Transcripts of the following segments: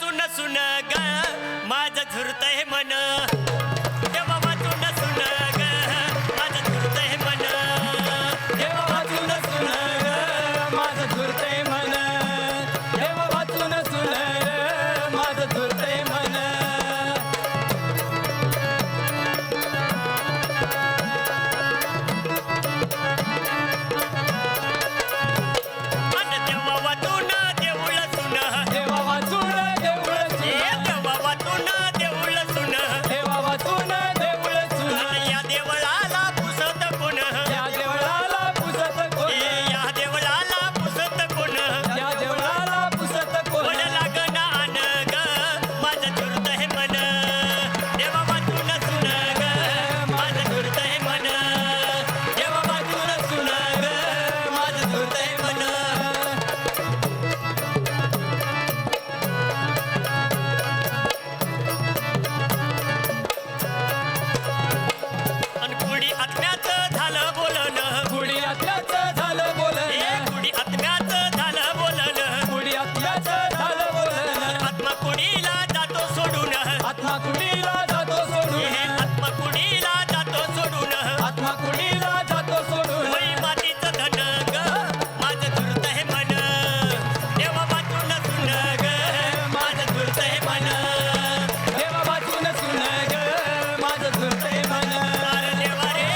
वाचून सुन ग माझं झुरतंय मन देवा वाचून सुन ग माझं झुरतंय मन देवा वाचून सुन ग माझं झुरतंय मन देवा वाचून सुन ग माझं झुरतंय मन अन देवा वाचून देऊळ सुन देवा वाचून देऊळ सुन देवा वाचून देऊळ सुन देवा वाचून देऊळ सुन या देवळाला पुसत कोण या देवळाला पुसत कोण या देवळाला पुसत कोण या देवळाला पुसत कोण वड लागना आन ग माझं झुरतंय मन देवा वाचून सुन ग माझं झुरतंय मन देवा वाचून सुन ग माझं झुरतंय मन अन कुडी आत्म्याचं झालं बोलणं कुडी आत्म्याचं झालं बोलणं कुडी आत्म्याचं झालं बोलणं कुडी आत्म्याचं झालं बोलणं आत्मा कुडीला जातो सोडून आत्मा कुडीला जातो सोडून आत्मा कुडीला जातो सोडून आत्मा कुडीला जातो सोडून वही मातीचं धन ग माझं झुरतंय मन देवा वाचून सुन ग माझं झुरतंय मन देवा वाचून सुन ग माझं झुरतंय मन अरे देवा रे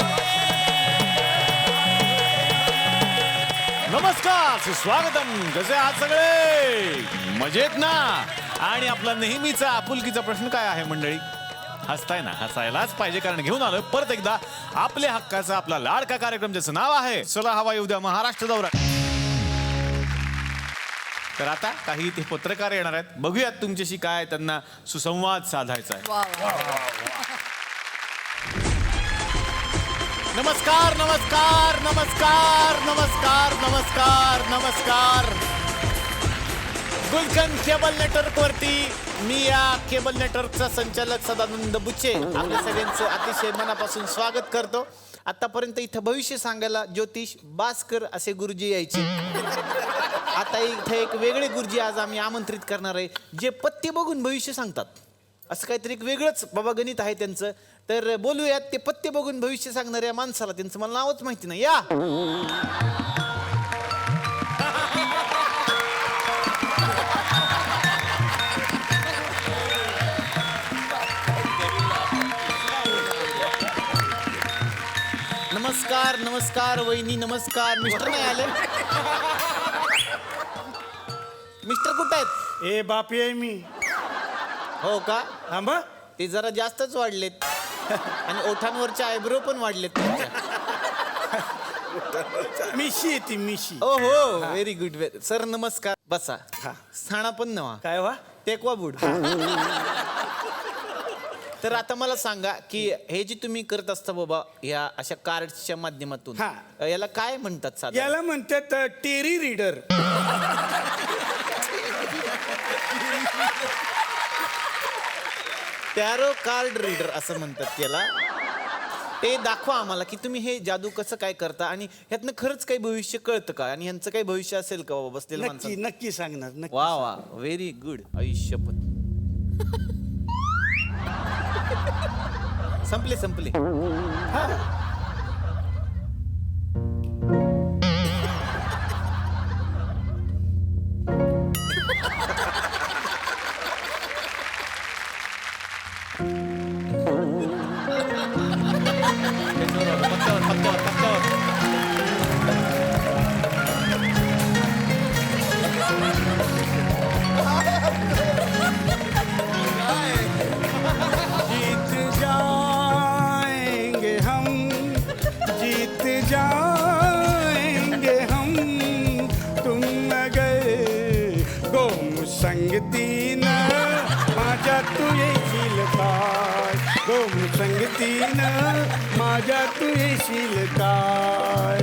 नमस्कार सुस्वागतम. कसे आहात सगळे? मजेत ना? आणि आपला नेहमीचा आपुलकीचा प्रश्न काय आहे मंडळी? हसताय ना? हसायलाच पाहिजे, कारण घेऊन आलोय परत एकदा आपल्या हक्काचा आपला लाडका कार्यक्रम, ज्याचं नाव आहे चला हवा येऊ द्या महाराष्ट्र दौरा. तर आता काही इथे पत्रकार येणार आहेत, बघूयात तुमच्याशी काय त्यांना सुसंवाद साधायचा आहे. नमस्कार नमस्कार नमस्कार नमस्कार नमस्कार नमस्कार. गुलशन केबल नेटवर्क वरती मी या केबल नेटवर्कचा संचालक सदानंद बुच्चे आपल्या सगळ्यांचं अतिशय मनापासून स्वागत करतो. आतापर्यंत इथं भविष्य सांगायला ज्योतिष भास्कर असे गुरुजी यायचे. आता इथे एक वेगळे गुरुजी आज आम्ही आमंत्रित करणार आहे, जे पत्ते बघून भविष्य सांगतात. असं काहीतरी एक वेगळंच बाबा गणित आहे त्यांचं. तर बोलूयात ते पत्ते बघून भविष्य सांगणाऱ्या माणसाला. त्यांचं मला नावच माहिती नाही. या नमस्कार नमस्कार वहिनी नमस्कार. मिस्टर नाही आले? मिस्टर कुठे आहेत? ए बापी आहे मी. हो का? हा मग ते जरा जास्तच वाढलेत आणि ओठांवरचे आयब्रो पण वाढलेत तुमच्या. मिशी येते मिशी. ओ हो व्हेरी गुड. सर नमस्कार. बसा. हा. साणा पण नवा काय वा टेकवा बुड. तर आता मला सांगा की हे जे तुम्ही करत असता बाबा या अशा कार्ड्सच्या माध्यमातून, हा. याला काय म्हणतात साधं? याला म्हणतात tarot reader. Tarot card reader असं म्हणतात याला. ते दाखवा आम्हाला की तुम्ही हे जादू कसं काय करता आणि ह्यातनं खरंच काही भविष्य कळतं का, आणि ह्यांचं काही भविष्य असेल का बाबा बसलेल्या नक्की माणसांचं? नक्की सांगणार नक्की. वा वा व्हेरी गुड. आयुष्यपत. संपले संपले. जीत जाएंगे हम, जीत जाएंगे हम, तुम अगर गोम संगतीनं माझ्या तू येशील काय, गोम संगतीनं माझ्या तू येशील काय.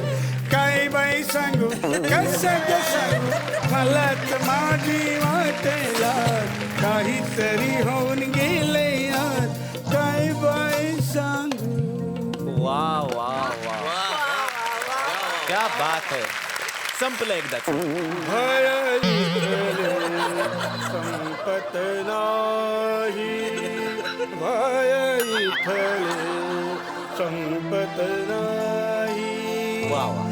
काय बाई सांगू कसं ग सांगू, मलाच माझी वाटेला काहीतरी होऊन गेले आज, काय बाई सांगू. वा वा वा क्या बात है. संपलं एकदाच. भय संपत नाही भय इथले संपत नाही वा वा.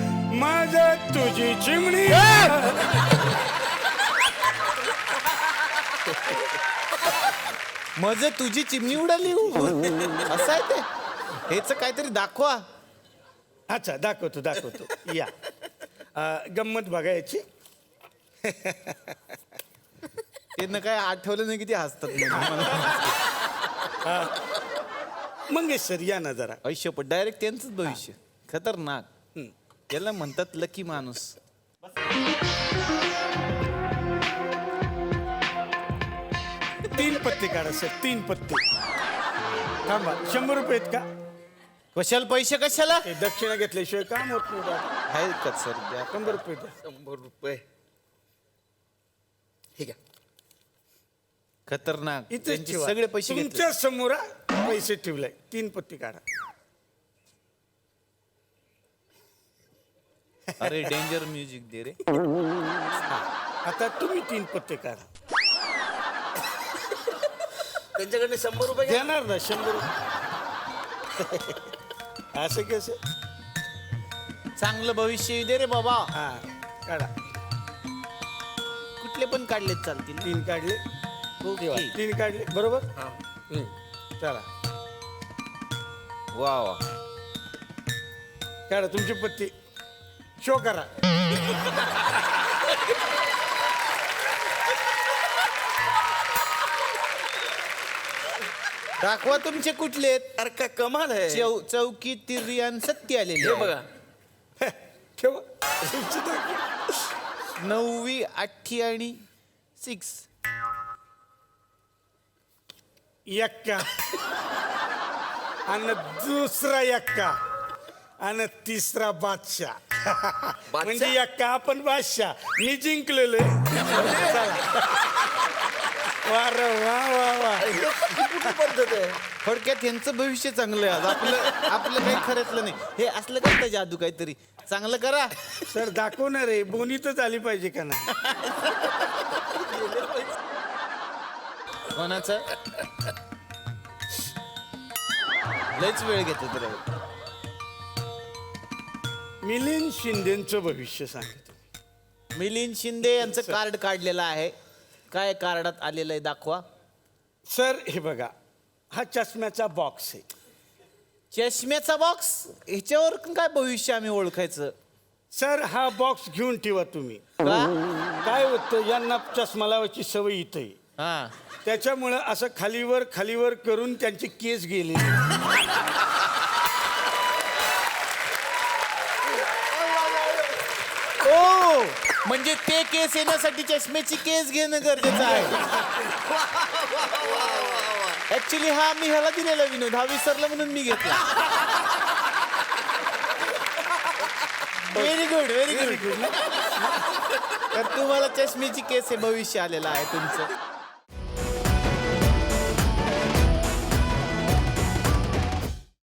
माझ्या तुझी चिमणी मज तुझी चिमणी उडाली असं आहे ते. हेच काहीतरी दाखवा. अच्छा दाखवतो या गंमत बघायची. त्यांना काय आठवलं नाही किती हसतात म्हणजे. मंगेश सर या ना जरा. आयुष्यपट डायरेक्ट त्यांचंच भविष्य. खतरनाक. याला म्हणतात लकी माणूस. तीन पत्ते काढा सर 3 पत्ते. थांबा 100 रुपये आहेत का? कशाला पैसे कशाला ते दक्षिणा घेतल्याशिवाय काम होत नाही दादा. आहे का सर द्या. 100 रुपये द्या. 100 रुपये. ठीक आहे. खतरनाक. इथेच त्यांचे ठेवा. सगळे पैसे घेतले. तुमच्या समोर पैसे ठेवले. 3 पत्ते काढा. अरे डेंजर म्युझिक दे रे. आता तुम्ही 3 पत्ते काढा. त्यांच्याकडे 100 रुपये घ्या. देणार ना 100 रुपये. असं कसं? चांगलं भविष्य दे रे बाबा. हा काढा. कुठले पण काढले चालतील. 3 काढले. ओके. 3 काढले बरोबर. चला वा वा. काढा तुमची पत्ती. शो करा. दाखवा तुमचे कुठले आहेत. अरे काय कमाल आहे. चौकी तिरी आणि सत्य आलेले हे आहे. बघा ठेवा. तुमची दाखवा. 9वी 8 आणि 6. एक्का आणि दुसरा एक्का आणि तिसरा बादशाह. म्हणजे एक्का आपण बादशाह. मी जिंकलेलो वा रे वा वा वा. कुठली पद्धत आहे. थोडक्यात यांचं भविष्य चांगलं आहे. आज आपलं काही खरंतलं नाही. हे असलं करतं जादू काहीतरी चांगलं करा. सर दाखवणार आहे. बोनीतच आली पाहिजे का नाही. कोणाचं लयच वेळ घेतो तर. मिलिंद शिंदेचं भविष्य सांगतो. मिलिंद शिंदे यांचं कार्ड काढलेलं आहे. काय कार्डात आलेलं आहे दाखवा. सर हे बघा हा चष्म्याचा बॉक्स आहे. चष्म्याचा बॉक्स. ह्याच्यावर काय भविष्य आम्ही ओळखायचं. सर हा बॉक्स घेऊन ठेवा तुम्ही. का. काय होतं यांना चष्मा लावायची सवय इथे आहे. हा. त्याच्यामुळं असं खालीवर करून त्यांचे केस गेले. ओ म्हणजे ते केस येण्यासाठी चष्म्याची केस घेणं गरजेचं आहे. ऍक्च्युली हा मी ह्याला दिलेला विनोद. हा विसरला म्हणून मी घेतला. Very good very good. तर तुम्हाला चष्म्याची केस हे भविष्य आलेलं आहे तुमचं.